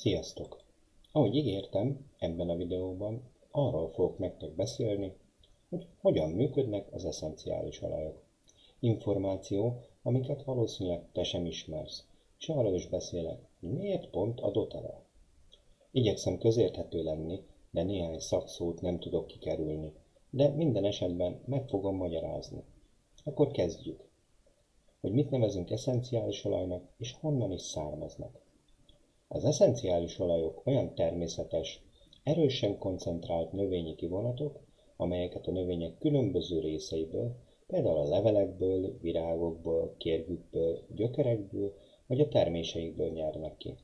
Sziasztok! Ahogy ígértem, ebben a videóban arról fogok nektek beszélni, hogy hogyan működnek az eszenciális olajok. Információ, amiket valószínűleg te sem ismersz, és arról is beszélek, hogy miért pont a doTERRA. Igyekszem közérthető lenni, de néhány szakszót nem tudok kikerülni, de minden esetben meg fogom magyarázni. Akkor kezdjük, hogy mit nevezünk eszenciális olajnak, és honnan is származnak. Az eszenciális olajok olyan természetes, erősen koncentrált növényi kivonatok, amelyeket a növények különböző részeiből, például a levelekből, virágokból, kérgükből, gyökerekből vagy a terméseikből nyernek ki.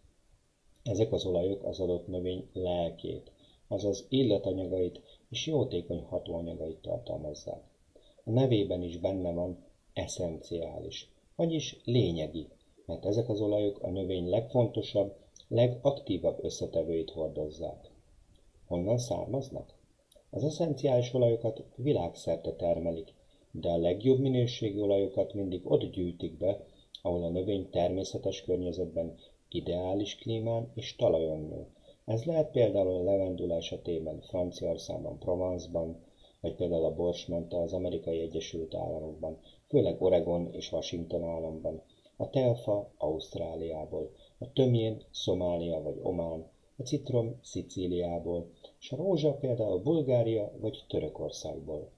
Ezek az olajok az adott növény lelkét, azaz illatanyagait és jótékony hatóanyagait tartalmazzák. A nevében is benne van eszenciális, vagyis lényegi, mert ezek az olajok a növény legfontosabb, legaktívabb összetevőit hordozzák. Honnan származnak? Az eszenciális olajokat világszerte termelik, de a legjobb minőségű olajokat mindig ott gyűjtik be, ahol a növény természetes környezetben, ideális klímán és talajon nő. Ez lehet például a levendula esetében Franciaországban, Provence-ban, vagy például a borsmenta az Amerikai Egyesült Államokban, főleg Oregon és Washington államban, a teafa Ausztráliából, a tömjén Szomália vagy Omán, a citrom Szicíliából, és a rózsa például Bulgária vagy Törökországból.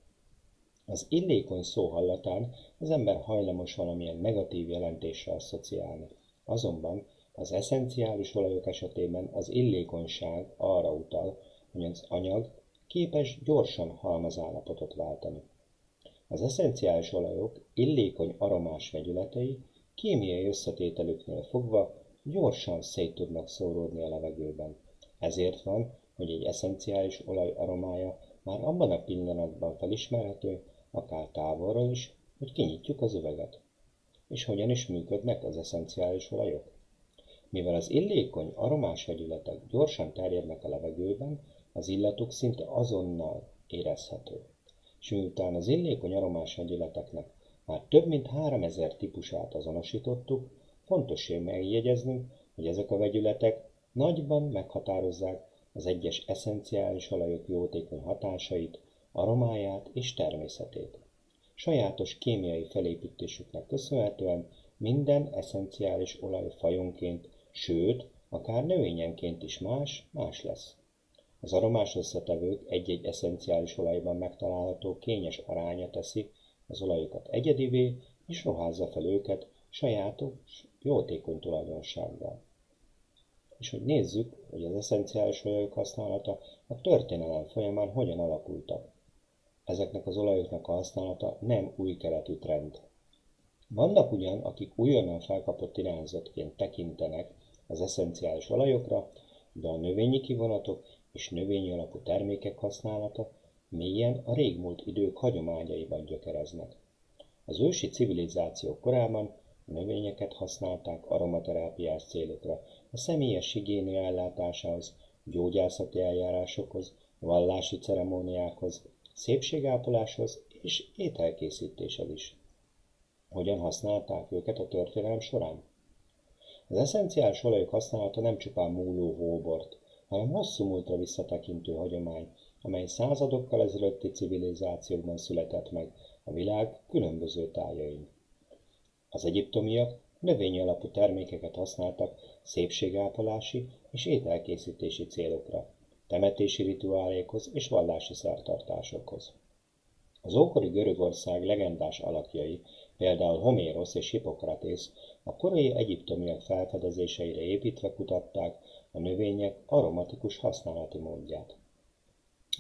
Az illékony szó hallatán az ember hajlamos valamilyen negatív jelentésre asszociálni. Azonban az eszenciális olajok esetében az illékonyság arra utal, hogy az anyag képes gyorsan halmazállapotot váltani. Az eszenciális olajok illékony aromás vegyületei kémiai összetételüknél fogva gyorsan szét tudnak szóródni a levegőben. Ezért van, hogy egy eszenciális olaj aromája már abban a pillanatban felismerhető, akár távolról is, hogy kinyitjuk az üveget. És hogyan is működnek az eszenciális olajok? Mivel az illékony aromás vegyületek gyorsan terjednek a levegőben, az illatuk szinte azonnal érezhető. És miután az illékony aromás vegyületeknek már több mint 3000 típusát azonosítottuk, fontos megjegyeznünk, hogy ezek a vegyületek nagyban meghatározzák az egyes eszenciális olajok jótékony hatásait, aromáját és természetét. Sajátos kémiai felépítésüknek köszönhetően minden eszenciális olaj fajonként, sőt, akár növényenként is más lesz. Az aromás összetevők egy-egy eszenciális olajban megtalálható kényes aránya teszi az olajokat egyedivé, és ruházza fel őket sajátos, jótékony tulajdonsággal. És hogy nézzük, hogy az eszenciális olajok használata a történelem folyamán hogyan alakultak. Ezeknek az olajoknak a használata nem új keletű trend. Vannak ugyan, akik újonnan felkapott irányzatként tekintenek az eszenciális olajokra, de a növényi kivonatok és növényi alapú termékek használata mélyen a régmúlt idők hagyományaiban gyökereznek. Az ősi civilizációk korában a növényeket használták aromaterápiás célokra, a személyes higiénia ellátásához, gyógyászati eljárásokhoz, vallási ceremóniákhoz, szépségápoláshoz és ételkészítéshez is. Hogyan használták őket a történelem során? Az eszenciális olajok használata nem csupán múló hóbort, hanem hosszú múltra visszatekintő hagyomány, amely századokkal ezelőtti civilizációkban született meg a világ különböző tájain. Az egyiptomiak növényi alapú termékeket használtak szépségápolási és ételkészítési célokra, temetési rituálékhoz és vallási szertartásokhoz. Az ókori Görögország legendás alakjai, például Homérosz és Hippokratész a korai egyiptomiak felfedezéseire építve kutatták a növények aromatikus használati módját.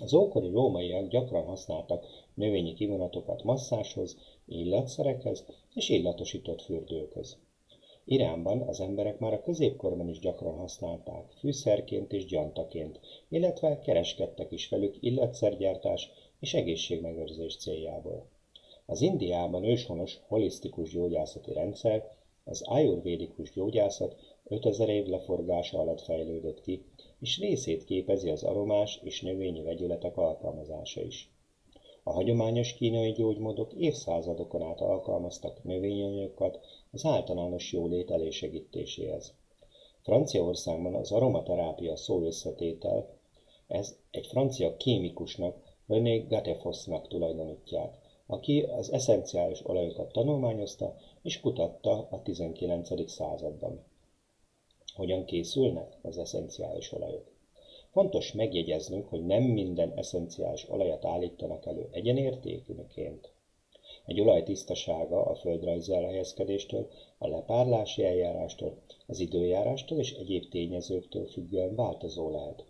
Az ókori rómaiak gyakran használtak növényi kivonatokat masszáshoz, illatszerekhez és illatosított fürdőkhöz. Iránban az emberek már a középkorban is gyakran használták fűszerként és gyantaként, illetve kereskedtek is velük illatszergyártás és egészségmegőrzés céljából. Az Indiában őshonos holisztikus gyógyászati rendszer, az ajurvédikus gyógyászat 5000 év leforgása alatt fejlődött ki, és részét képezi az aromás és növényi vegyületek alkalmazása is. A hagyományos kínai gyógymódok évszázadokon át alkalmaztak növényanyagokat az általános jólét elősegítéséhez. Franciaországban az aromaterápia szóösszetétel, ez egy francia kémikusnak, René Gattefossnak tulajdonítják, aki az eszenciális olajokat tanulmányozta és kutatta a 19. században. Hogyan készülnek az eszenciális olajok? Fontos megjegyeznünk, hogy nem minden eszenciális olajat állítanak elő egyenértékűként. Egy olaj tisztasága a földrajzi elhelyezkedéstől, a lepárlási eljárástól, az időjárástól és egyéb tényezőktől függően változó lehet.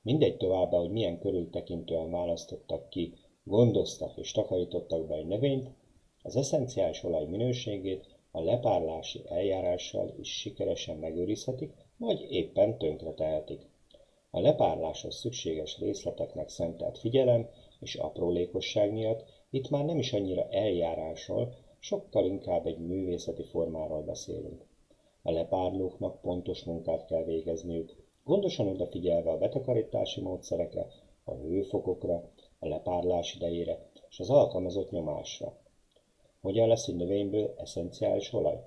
Mindegy továbbá, hogy milyen körültekintően választottak ki, gondoztak és takarítottak be egy növényt, az eszenciális olaj minőségét a lepárlási eljárással is sikeresen megőrizhetik, vagy éppen tönkretehetik. A lepárláshoz szükséges részleteknek szentelt figyelem és aprólékosság miatt itt már nem is annyira eljárásról, sokkal inkább egy művészeti formáról beszélünk. A lepárlóknak pontos munkát kell végezniük, gondosan odafigyelve a betakarítási módszerekre, a hőfokokra, a lepárlás idejére és az alkalmazott nyomásra. Hogyan lesz egy növényből eszenciális olaj?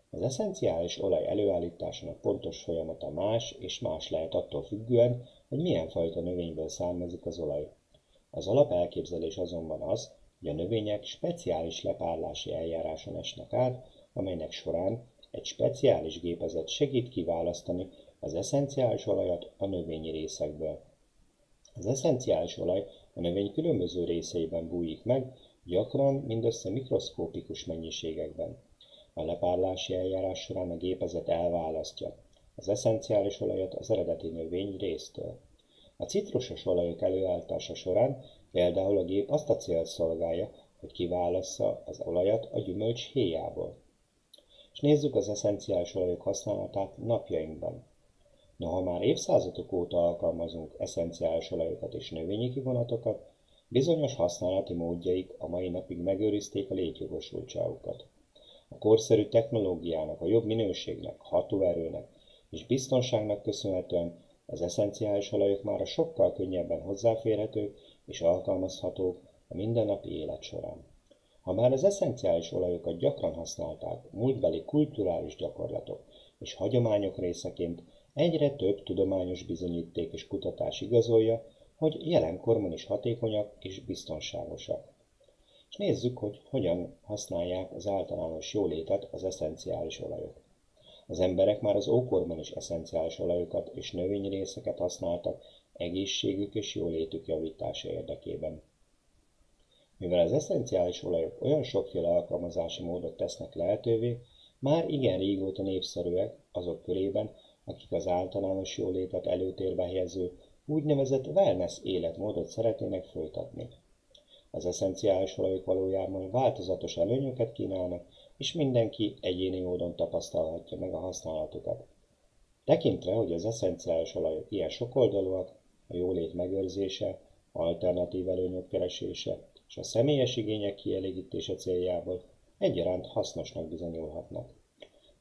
Az eszenciális olaj előállításának pontos folyamata más és más lehet attól függően, hogy milyen fajta növényből származik az olaj. Az alapelképzelés azonban az, hogy a növények speciális lepárlási eljáráson esnek át, amelynek során egy speciális gépezet segít kiválasztani az eszenciális olajat a növényi részekből. Az eszenciális olaj a növény különböző részeiben bújik meg, gyakran mindössze mikroszkópikus mennyiségekben. A lepárlási eljárás során a gépezet elválasztja az eszenciális olajat az eredeti növény résztől. A citrusos olajok előállítása során például a gép azt a célt szolgálja, hogy kiválassza az olajat a gyümölcs héjából. És nézzük az eszenciális olajok használatát napjainkban. Noha már évszázadok óta alkalmazunk eszenciális olajokat és növényi kivonatokat, bizonyos használati módjaik a mai napig megőrizték a létjogosultságukat. A korszerű technológiának, a jobb minőségnek, hatóerőnek és biztonságnak köszönhetően az eszenciális olajok mára sokkal könnyebben hozzáférhetők és alkalmazhatók a mindennapi élet során. Ha már az eszenciális olajokat gyakran használták múltbeli kulturális gyakorlatok és hagyományok részeként, egyre több tudományos bizonyíték és kutatás igazolja, hogy jelenkorban is hatékonyak és biztonságosak. És nézzük, hogy hogyan használják az általános jólétet az eszenciális olajok. Az emberek már az ókorban is eszenciális olajokat és növényrészeket használtak egészségük és jólétük javítása érdekében. Mivel az eszenciális olajok olyan sokféle alkalmazási módot tesznek lehetővé, már igen régóta népszerűek azok körében, akik az általános jólétet előtérbe helyező úgynevezett wellness életmódot szeretnének folytatni. Az eszenciális olajok valójában változatos előnyöket kínálnak, és mindenki egyéni módon tapasztalhatja meg a használatukat. Tekintve, hogy az eszenciális olajok ilyen sokoldalúak, a jólét megőrzése, alternatív előnyök keresése és a személyes igények kielégítése céljából egyaránt hasznosnak bizonyulhatnak.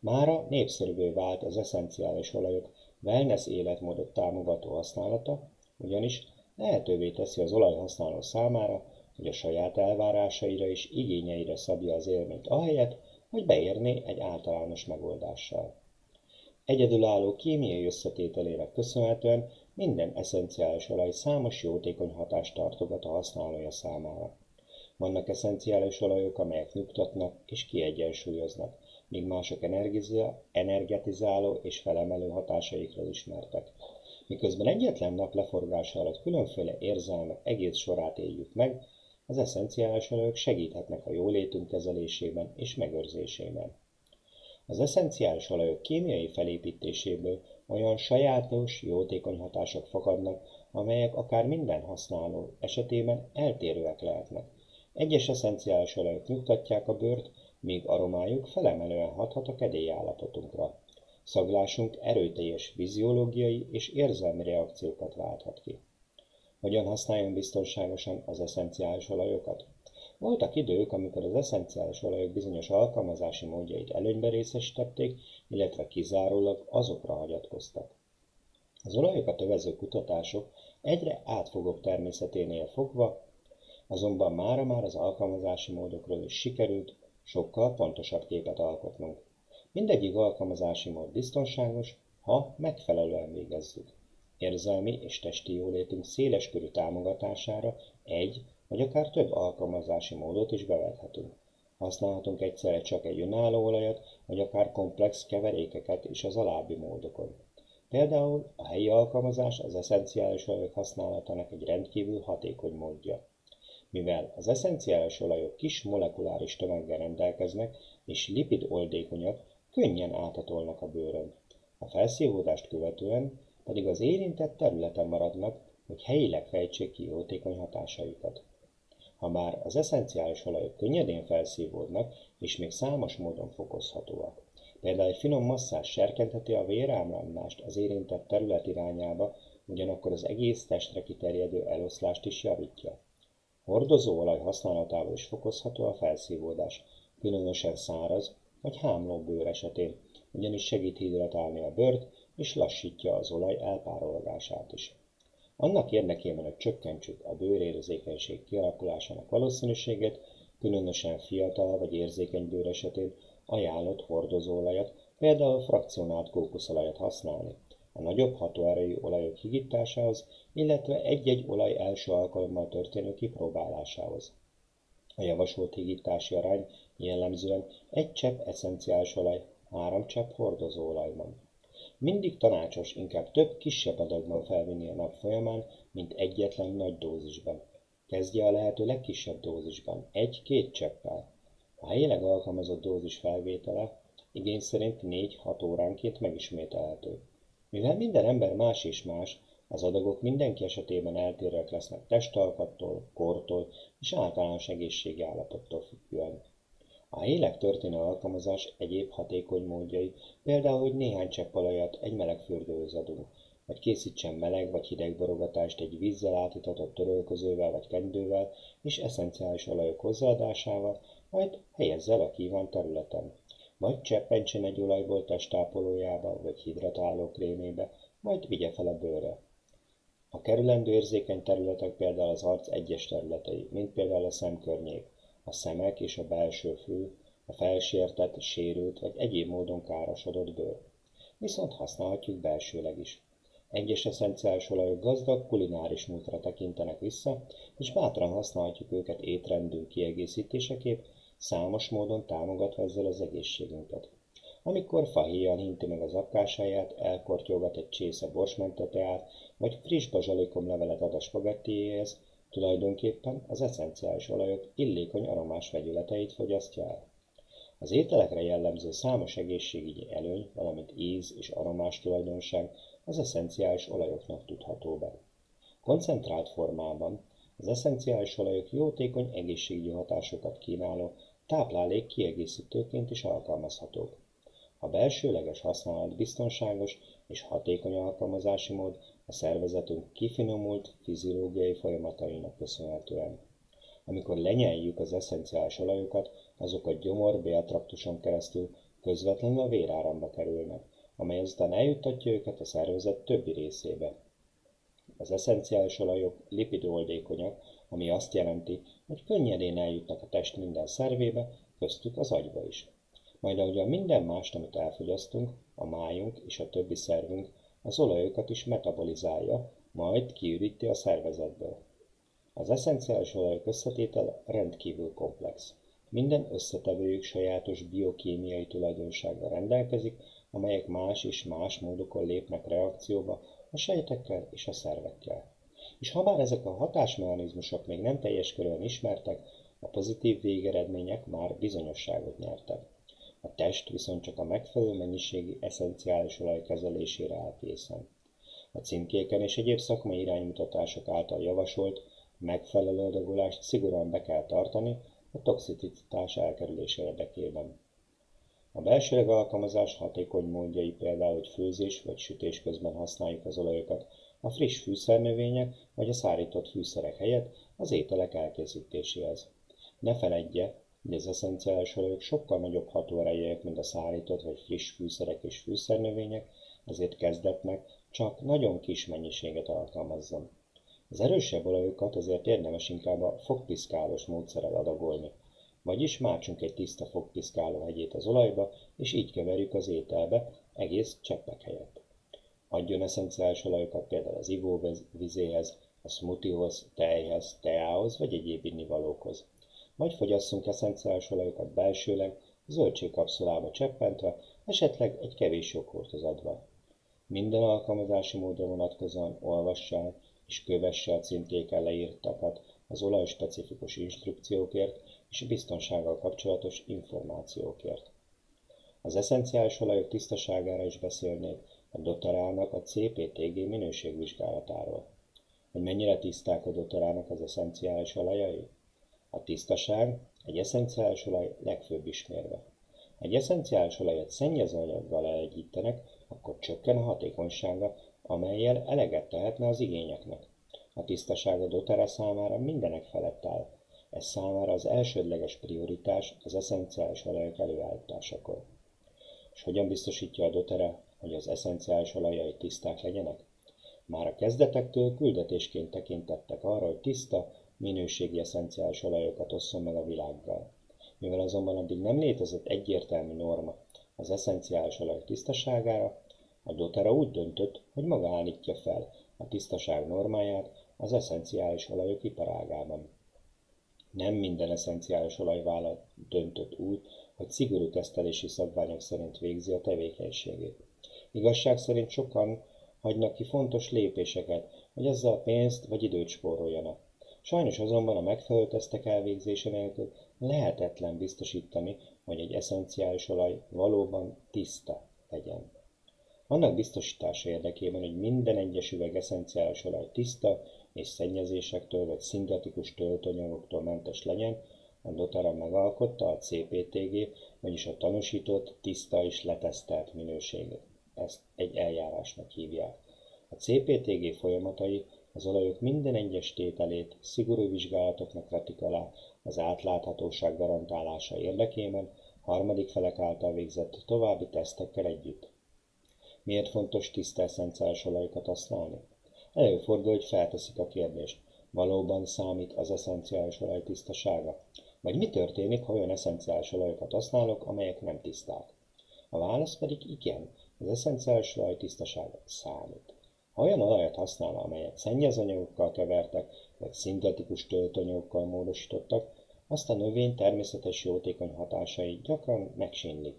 Mára népszerűvé vált az eszenciális olajok wellness életmódot támogató használata, ugyanis lehetővé teszi az olajhasználó számára, hogy a saját elvárásaira és igényeire szabja az élményt ahelyett, hogy beérné egy általános megoldással. Egyedülálló kémiai összetételének köszönhetően minden eszenciális olaj számos jótékony hatást tartogat a használója számára. Vannak eszenciális olajok, amelyek nyugtatnak és kiegyensúlyoznak, míg mások energetizáló és felemelő hatásaikról ismertek. Miközben egyetlen nap leforgása alatt különféle érzelmek egész sorát éljük meg, az eszenciális olajok segíthetnek a jólétünk kezelésében és megőrzésében. Az eszenciális olajok kémiai felépítéséből olyan sajátos, jótékony hatások fakadnak, amelyek akár minden használó esetében eltérőek lehetnek. Egyes eszenciális olajok nyugtatják a bőrt, míg aromájuk felemelően hathat a kedélyállapotunkra. Szaglásunk erőteljes fiziológiai és érzelmi reakciókat válthat ki. Hogyan használjon biztonságosan az eszenciális olajokat? Voltak idők, amikor az eszenciális olajok bizonyos alkalmazási módjait előnyben részesítették, illetve kizárólag azokra hagyatkoztak. Az olajokat övező kutatások egyre átfogóbb természeténél fogva, azonban mára már az alkalmazási módokról is sikerült sokkal pontosabb képet alkotnunk. Mindegyik alkalmazási mód biztonságos, ha megfelelően végezzük. Érzelmi és testi jólétünk széleskörű támogatására egy vagy akár több alkalmazási módot is bevethetünk. Használhatunk egyszerre csak egy önálló olajat, vagy akár komplex keverékeket is az alábbi módokon. Például a helyi alkalmazás az eszenciális olajok használatának egy rendkívül hatékony módja. Mivel az eszenciális olajok kis molekuláris tömeggel rendelkeznek és lipid oldékonyak, könnyen áthatolnak a bőrön. A felszívódást követően pedig az érintett területen maradnak, hogy helyileg fejtsék ki jótékony hatásaikat. Ha már az eszenciális olajok könnyedén felszívódnak, és még számos módon fokozhatóak. Például egy finom masszázs serkentheti a véráramlást az érintett terület irányába, ugyanakkor az egész testre kiterjedő eloszlást is javítja. Hordozóolaj használatával is fokozható a felszívódás, különösen száraz vagy hámló bőr esetén, ugyanis segít hidratálni a bőrt és lassítja az olaj elpárolgását is. Annak érdekében, hogy csökkentsük a bőrérzékenység kialakulásának valószínűségét, különösen fiatal vagy érzékeny bőr esetén ajánlott hordozóolajat, például frakcionált kókuszolajat használni a nagyobb hatóerejű olajok higításához, illetve egy-egy olaj első alkalommal történő kipróbálásához. A javasolt higítási arány jellemzően egy csepp eszenciális olaj 3 csepp hordozóolajban. Mindig tanácsos inkább több kisebb adagban felvinni a nap folyamán, mint egyetlen nagy dózisban. Kezdje a lehető legkisebb dózisban, 1-2 cseppel. A helyileg alkalmazott dózis felvétele igény szerint 4-6 óránként megismételhető. Mivel minden ember más és más, az adagok mindenki esetében eltérőek lesznek testalkattól, kortól és általános egészségi állapottól függően. A helyileg történő alkalmazás egyéb hatékony módjai, például, hogy néhány csepp olajat egy meleg fürdőhöz adunk, vagy készítsen meleg vagy hideg borogatást egy vízzel átitatott törölközővel vagy kendővel és eszenciális olajok hozzáadásával, majd helyezze el a kívánt területen. Vagy cseppentsen egy olajból testápolójába vagy hidratáló krémébe, majd vigye fel a bőrre. A kerülendő érzékeny területek például az arc egyes területei, mint például a szemkörnyék, a szemek és a belső fül, a felsértett, sérült vagy egyéb módon károsodott bőr. Viszont használhatjuk belsőleg is. Egyes eszenciális olajok gazdag kulináris múltra tekintenek vissza, és bátran használhatjuk őket étrendünk kiegészítéseképp, számos módon támogatva ezzel az egészségünket. Amikor fahéjjal hinti meg az apkásáját, elkortyogat egy csésze borsmenta teát, vagy friss bazsalikomlevelet ad a spagettiéhez, tulajdonképpen az eszenciális olajok illékony aromás vegyületeit fogyasztja el. Az ételekre jellemző számos egészségügyi előny, valamint íz és aromás tulajdonság az eszenciális olajoknak tudható be. Koncentrált formában az eszenciális olajok jótékony egészségügyi hatásokat kínáló táplálék kiegészítőként is alkalmazhatók. A belsőleges használat biztonságos és hatékony alkalmazási mód a szervezetünk kifinomult fiziológiai folyamatainak köszönhetően. Amikor lenyeljük az eszenciális olajokat, azok a gyomor-béltraktuson keresztül közvetlenül a véráramba kerülnek, amely azután eljuttatja őket a szervezet többi részébe. Az eszenciális olajok lipidoldékonyak, ami azt jelenti, hogy könnyedén eljutnak a test minden szervébe, köztük az agyba is. Majd ahogyan minden mást, amit elfogyasztunk, a májunk és a többi szervünk az olajokat is metabolizálja, majd kiüríti a szervezetből. Az eszenciális olajok összetétele rendkívül komplex. Minden összetevőjük sajátos biokémiai tulajdonsággal rendelkezik, amelyek más és más módokon lépnek reakcióba a sejtekkel és a szervekkel. És ha már ezek a hatásmechanizmusok még nem teljes körülön ismertek, a pozitív végeredmények már bizonyosságot nyertek. A test viszont csak a megfelelő mennyiségű eszenciális olaj kezelésére áll készen. A címkéken és egyéb szakmai iránymutatások által javasolt, megfelelő adagolást szigorúan be kell tartani a toxicitás elkerülése érdekében. A belsőleg alkalmazás hatékony módjai például, hogy főzés vagy sütés közben használjuk az olajokat, a friss fűszernövények vagy a szárított fűszerek helyett az ételek elkészítéséhez. Ne feledje, hogy az eszenciális olajok sokkal nagyobb hatóerejűek, mint a szárított vagy friss fűszerek és fűszernövények, ezért kezdetnek csak nagyon kis mennyiséget alkalmazzon. Az erősebb olajokat azért érdemes inkább a fogpiszkálós módszerrel adagolni. Vagyis mártsunk egy tiszta fogpiszkáló hegyét az olajba, és így keverjük az ételbe, egész cseppek helyett. Adjon eszenciális olajokat például az ivóvizéhez, a smoothiehoz, tejhez, teához vagy egyéb innivalókhoz. Vagy fogyasszunk eszenciális olajokat belsőleg, zöldségkapszulába cseppentve, esetleg egy kevés joghurthoz adva. Minden alkalmazási módra vonatkozóan olvassa el és kövesse a címkéken leírtakat az olajspecifikus instrukciókért és a biztonsággal kapcsolatos információkért. Az eszenciális olajok tisztaságára is beszélnék a doTERRA-nak a CPTG minőségvizsgálatáról. Hogy mennyire tiszták a doTERRA-nak az eszenciális olajai? A tisztaság egy eszenciális olaj legfőbb ismérve. Egy eszenciális olajat szennyező anyaggal elegyítenek, akkor csökken a hatékonysága, amellyel eleget tehetne az igényeknek. A tisztaság a doTERRA számára mindenek felett áll. Ez számára az elsődleges prioritás az eszenciális olajok előállításakor. És hogyan biztosítja a doTERRA, hogy az eszenciális olajai tiszták legyenek? Már a kezdetektől küldetésként tekintettek arra, hogy tiszta, minőségi eszenciális olajokat osszon meg a világgal. Mivel azonban addig nem létezett egyértelmű norma az eszenciális olajok tisztaságára, a doTERRA úgy döntött, hogy maga állítja fel a tisztaság normáját az eszenciális olajok iparágában. Nem minden eszenciális olajvállalat döntött úgy, hogy szigorú tesztelési szabványok szerint végzi a tevékenységét. Igazság szerint sokan hagynak ki fontos lépéseket, hogy ezzel pénzt vagy időt spóroljanak. Sajnos azonban a megfelelő tesztek elvégzése nélkül lehetetlen biztosítani, hogy egy eszenciális olaj valóban tiszta legyen. Annak biztosítása érdekében, hogy minden egyes üveg eszenciális olaj tiszta és szennyezésektől vagy szintetikus töltőanyagoktól mentes legyen, a doTERRA megalkotta a CPTG, vagyis a tanúsított, tiszta és letesztelt minőséget. Ezt egy eljárásnak hívják. A CPTG folyamatai az olajok minden egyes tételét szigorú vizsgálatoknak vetik alá az átláthatóság garantálása érdekében, harmadik felek által végzett további tesztekkel együtt. Miért fontos tiszta eszenciális olajokat használni? Előfordul, hogy felteszik a kérdést, valóban számít az eszenciális olaj tisztasága? Vagy mi történik, ha olyan eszenciális olajokat használok, amelyek nem tiszták? A válasz pedig igen, az eszenciális olaj tisztasága számít. Ha olyan olajat használ, amelyet szennyezőanyagokkal kevertek, vagy szintetikus töltőanyagokkal módosítottak, azt a növény természetes jótékony hatásai gyakran megsínlik.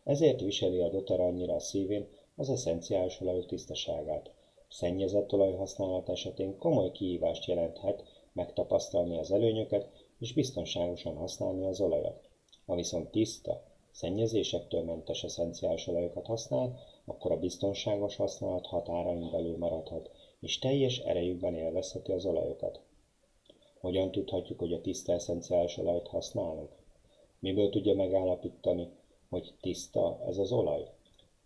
Ezért viseli a doTERRA annyira a szívén az eszenciális olajok tisztaságát. Szennyezett olaj használat esetén komoly kihívást jelenthet megtapasztalni az előnyöket és biztonságosan használni az olajat. Ha viszont tiszta, szennyezésektől mentes eszenciális olajokat használ, akkor a biztonságos használat határain belül maradhat, és teljes erejükben élvezheti az olajokat. Hogyan tudhatjuk, hogy a tiszta eszenciális olajt használunk? Miből tudja megállapítani, hogy tiszta ez az olaj?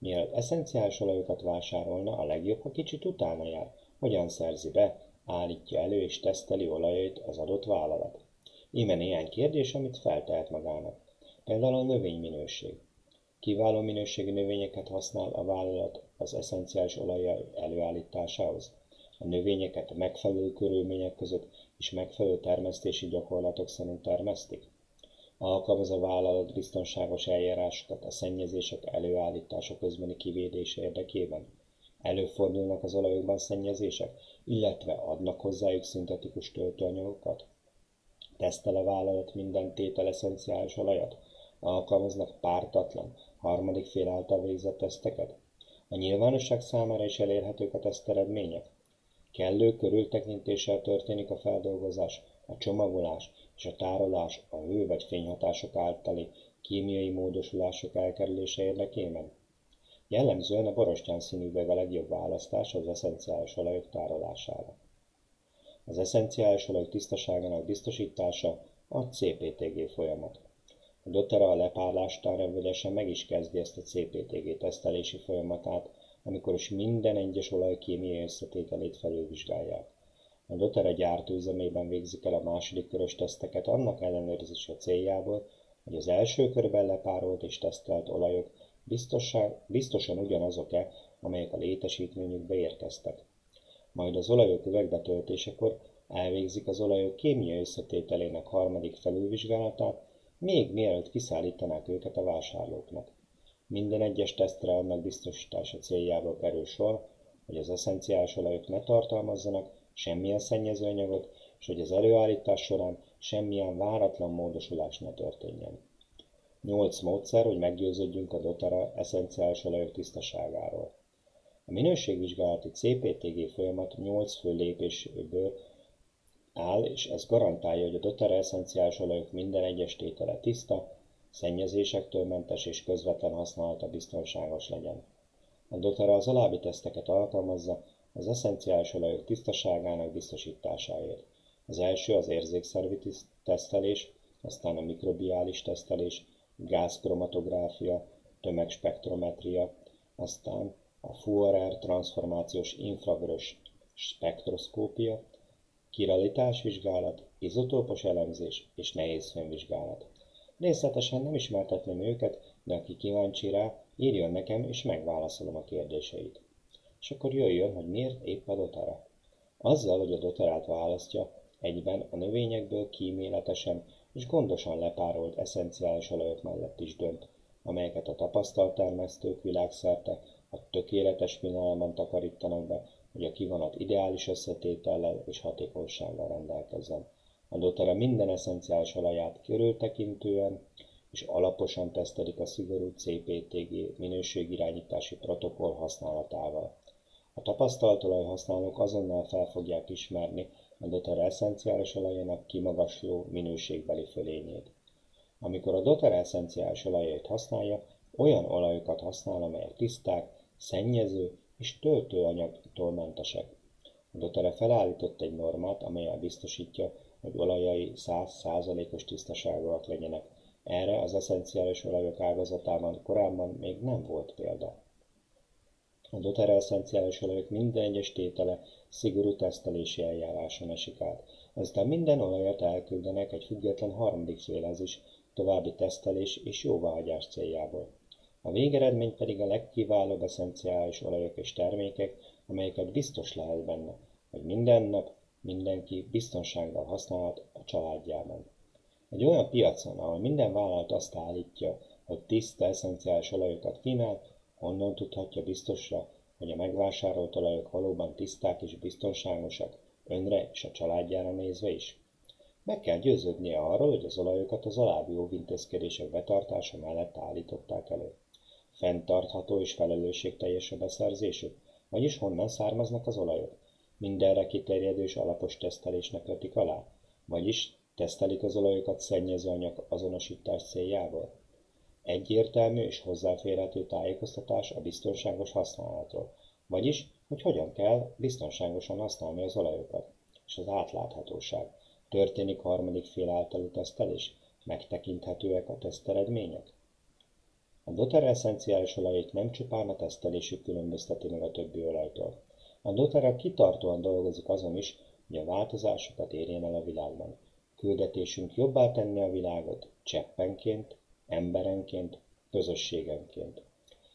Mielőtt eszenciális olajokat vásárolna, a legjobb, ha kicsit utána jár. Hogyan szerzi be, állítja elő és teszteli olajait az adott vállalat. Íme néhány kérdés, amit feltehet magának. Például a növényminőség. Kiváló minőségű növényeket használ a vállalat az eszenciális olaj előállításához. A növényeket megfelelő körülmények között és megfelelő termesztési gyakorlatok szerint termesztik. Alkalmaz a vállalat biztonságos eljárásokat a szennyezések előállítása közbeni kivédése érdekében. Előfordulnak az olajokban szennyezések, illetve adnak hozzájuk szintetikus töltőanyagokat. Tesztel a vállalat minden tétel eszenciális olajat? Alkalmaznak pártatlan, harmadik fél által végzett teszteket? A nyilvánosság számára is elérhetők a teszteredmények? Kellő körültekintéssel történik a feldolgozás, a csomagolás és a tárolás a hő vagy fényhatások általi kémiai módosulások elkerülése érdekében? Jellemzően a borostyán színű üveg a legjobb választás az eszenciális olajok tárolására. Az eszenciális olajok tisztaságának biztosítása a CPTG folyamat. A doTERRA a lepárlástán rövidesen meg is kezdi ezt a CPTG tesztelési folyamatát, amikor is minden egyes olaj kémiai összetételét felülvizsgálják. A doTERRA gyártóüzemében végzik el a második körös teszteket annak ellenőrzése céljából, hogy az első körben lepárolt és tesztelt olajok biztosan ugyanazok-e, amelyek a létesítményükbe érkeztek. Majd az olajok üvegbe töltésekor elvégzik az olajok kémiai összetételének harmadik felülvizsgálatát, még mielőtt kiszállítanák őket a vásárlóknak. Minden egyes tesztre annak biztosítása céljából kerül sor, hogy az eszenciális olajok ne tartalmazzanak semmilyen szennyezőanyagot, és hogy az előállítás során semmilyen váratlan módosulás ne történjen. 8 módszer, hogy meggyőződjünk a doTERRA eszenciális olajok tisztaságáról. A minőségvizsgálati CPTG folyamat 8 fő lépésből áll, és ez garantálja, hogy a doTERRA eszenciális olajok minden egyes tétele tiszta, szennyezésektől mentes és közvetlen használata biztonságos legyen. A doTERRA az alábbi teszteket alkalmazza az eszenciális olajok tisztaságának biztosításáért. Az első az érzékszervi tesztelés, aztán a mikrobiális tesztelés, gázkromatográfia, tömegspektrometria, aztán a Fourier transformációs infravörös spektroszkópia, kiralitásvizsgálat, izotópos elemzés és nehézfémvizsgálat. Részletesen nem ismertetném őket, de aki kíváncsi rá, írjon nekem, és megválaszolom a kérdéseit. És akkor jöjjön, hogy miért épp a doTERRA. Azzal, hogy a doTERRát választja, egyben a növényekből kíméletesen és gondosan lepárolt eszenciális olajok mellett is dönt, amelyeket a tapasztalt termesztők világszerte a tökéletes minőségben takarítanak be, hogy a kivonat ideális összetétellel és hatékonysággal rendelkezzen. A doTERRA minden eszenciális olaját körültekintően és alaposan tesztelik a szigorú CPTG minőségirányítási protokoll használatával. A tapasztalt olajhasználók azonnal fel fogják ismerni a doTERRA eszenciális olajának kimagasló minőségbeli fölényét. Amikor a doTERRA eszenciális olajait használja, olyan olajokat használ, amelyek tiszták, szennyező és töltőanyagtól mentesek. A doTERRA felállított egy normát, amellyel biztosítja, hogy olajai 100%-os tisztaságúak legyenek. Erre az eszenciális olajok ágazatában korábban még nem volt példa. A doTERRA eszenciális olajok minden egyes tétele szigorú tesztelési eljáráson esik át. Aztán minden olajat elküldenek egy független harmadik félhez is, további tesztelés és jóváhagyás céljából. A végeredmény pedig a legkiválóbb eszenciális olajok és termékek, amelyeket biztos lehet benne, hogy minden nap mindenki biztonsággal használhat a családjában. Egy olyan piacon, ahol minden vállalat azt állítja, hogy tiszta eszenciális olajokat kínál, honnan tudhatja biztosra, hogy a megvásárolt olajok valóban tiszták és biztonságosak, önre és a családjára nézve is? Meg kell győződnie arról, hogy az olajokat az alábbi óvintézkedések betartása mellett állították elő. Fenntartható és felelősségteljes a beszerzésük, vagyis honnan származnak az olajok. Mindenre kiterjedő és alapos tesztelésnek vetik alá, vagyis tesztelik az olajokat szennyezőanyag azonosítás céljából. Egyértelmű és hozzáférhető tájékoztatás a biztonságos használatról, vagyis, hogy hogyan kell biztonságosan használni az olajokat, és az átláthatóság. Történik harmadik fél általú tesztelés? Megtekinthetőek a teszteredmények? A doTERRA eszenciális olajait nem csupán a tesztelésük különbözteti meg a többi olajtól. A doTERRA kitartóan dolgozik azon is, hogy a változásokat érjen el a világban. Küldetésünk jobbá tenni a világot cseppenként, emberenként, közösségenként.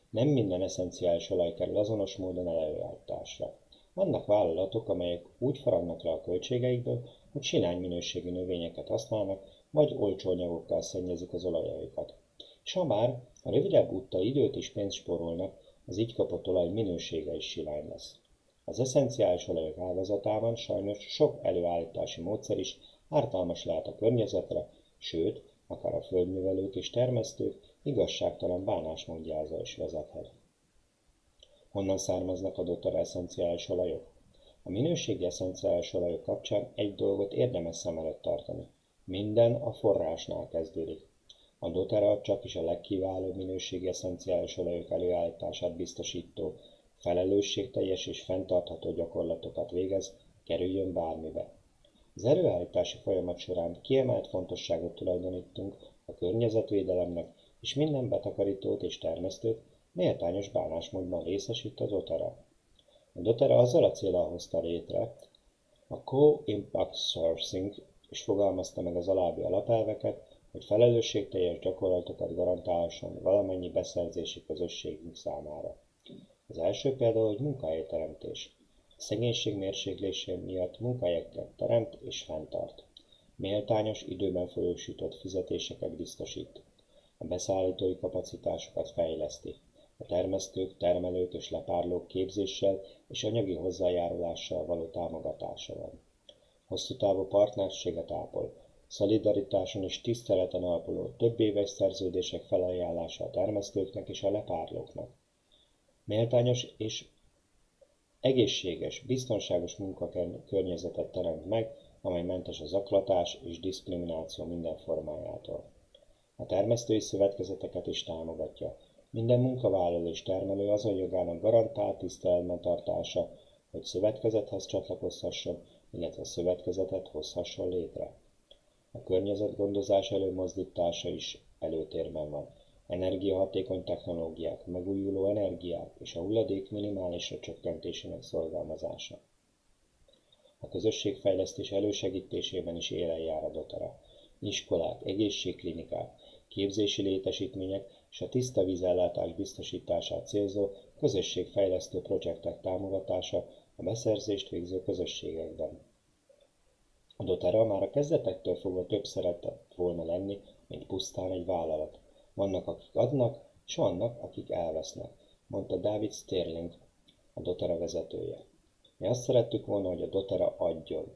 Nem minden eszenciális olaj kerül azonos módon előállításra. Vannak vállalatok, amelyek úgy faragnak le a költségeikből, hogy silány minőségű növényeket használnak, vagy olcsó anyagokkal szennyezik az olajaikat. És ha már a rövidebb úttal időt és pénzt spórolnak, az így kapott olaj minősége is silány lesz. Az eszenciális olajok ágazatában sajnos sok előállítási módszer is ártalmas lehet a környezetre, sőt, akár a földművelők és termesztők igazságtalan bánásmódjára is vezethet. Honnan származnak a doTERRA eszenciális olajok? A minőségi eszenciális olajok kapcsán egy dolgot érdemes szem előtt tartani. Minden a forrásnál kezdődik. A doTERRA csakis a legkiválóbb minőségi eszenciális olajok előállítását biztosító, felelősségteljes és fenntartható gyakorlatokat végez, kerüljön bármibe. Az előállítási folyamat során kiemelt fontosságot tulajdonítunk a környezetvédelemnek, és minden betakarítót és termesztőt méltányos bánásmódban részesít a doTERRA. A doTERRA azzal a céllal hozta létre a Co-Impact Sourcing, és fogalmazta meg az alábbi alapelveket, hogy felelősségteljes gyakorlatokat garantálhasson valamennyi beszerzési közösségünk számára. Az első például, hogy munkahelyteremtés. A szegénység mérséklése miatt munkahelyeket teremt és fenntart. méltányos, időben folyósított fizetéseket biztosít. A beszállítói kapacitásokat fejleszti. A termesztők, termelők és lepárlók képzéssel és anyagi hozzájárulással való támogatása van. Hosszú távú partnerséget ápol, szolidaritáson és tiszteleten alapuló többéves szerződések felajánlása a termesztőknek és a lepárlóknak. Méltányos és egészséges, biztonságos munkakörnyezetet teremt meg, amely mentes a zaklatás és diszkrimináció minden formájától. A termesztői szövetkezeteket is támogatja. Minden munkavállaló és termelő azon jogának garantált tiszteletben tartása, hogy szövetkezethez csatlakozhasson, illetve szövetkezetet hozhasson létre. A környezetgondozás előmozdítása is előtérben van. Energiahatékony technológiák, megújuló energiák és a hulladék minimálisra csökkentésének szorgalmazása. A közösségfejlesztés elősegítésében is élen jár a doTERRA. Iskolák, egészségklinikák, képzési létesítmények és a tiszta vízellátás biztosítását célzó közösségfejlesztő projektek támogatása a beszerzést végző közösségekben. A doTERRA már a kezdetektől fogva több szeretett volna lenni, mint pusztán egy vállalat. Vannak, akik adnak, és vannak, akik elvesznek, mondta David Sterling, a doTERRA vezetője. Mi azt szerettük volna, hogy a doTERRA adjon.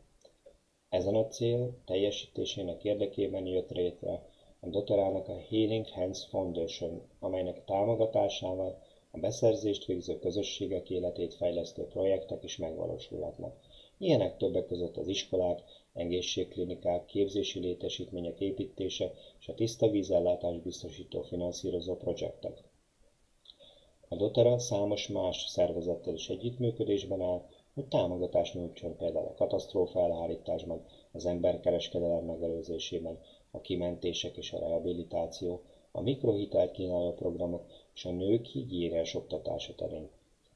Ezen a cél teljesítésének érdekében jött létre a doTERRA-nak a Healing Hands Foundation, amelynek támogatásával a beszerzést végző közösségek életét fejlesztő projektek is megvalósulhatnak. Ilyenek többek között az iskolák, egészségklinikák, képzési létesítmények építése és a tiszta vízellátás biztosító finanszírozó projektek. A doTERRA számos más szervezettel is együttműködésben áll, hogy támogatást nyújtson például a katasztrófa elhárításban, az emberkereskedelem megelőzésében, a kimentések és a rehabilitáció, a mikrohitelt kínáló programok és a nők higiéniás oktatása terén.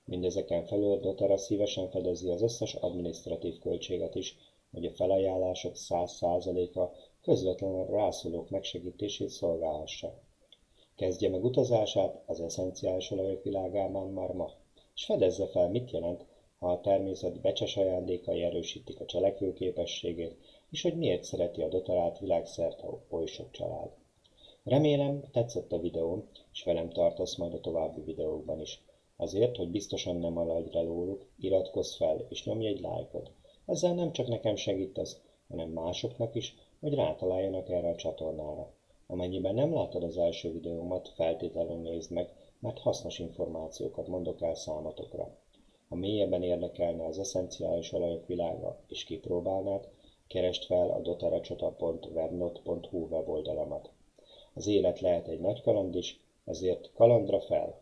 Mindezeken felül a doTERRA szívesen fedezi az összes adminisztratív költséget is, hogy a felajánlások 100%-a közvetlenül a rászorulók megsegítését szolgálhassa. Kezdje meg utazását az eszenciális olajok világában már ma, és fedezze fel, mit jelent, ha a természet becses ajándékai erősítik a cselekvőképességét, és hogy miért szereti a doTERRA-t világszerte oly sok család. Remélem, tetszett a videóm, és velem tartasz majd a további videókban is. Azért, hogy biztosan nem maradj le róluk, iratkozz fel és nyomj egy lájkot. Ezzel nem csak nekem segítesz, hanem másoknak is, hogy rátaláljanak erre a csatornára. Amennyiben nem láttad az első videómat, feltétlenül nézd meg, mert hasznos információkat mondok el számotokra. Ha mélyebben érdekelne az eszenciális olajok világa és kipróbálnád, keresd fel a doterracsata.webnot.hu weboldalamat. Az élet lehet egy nagy kaland is, ezért kalandra fel!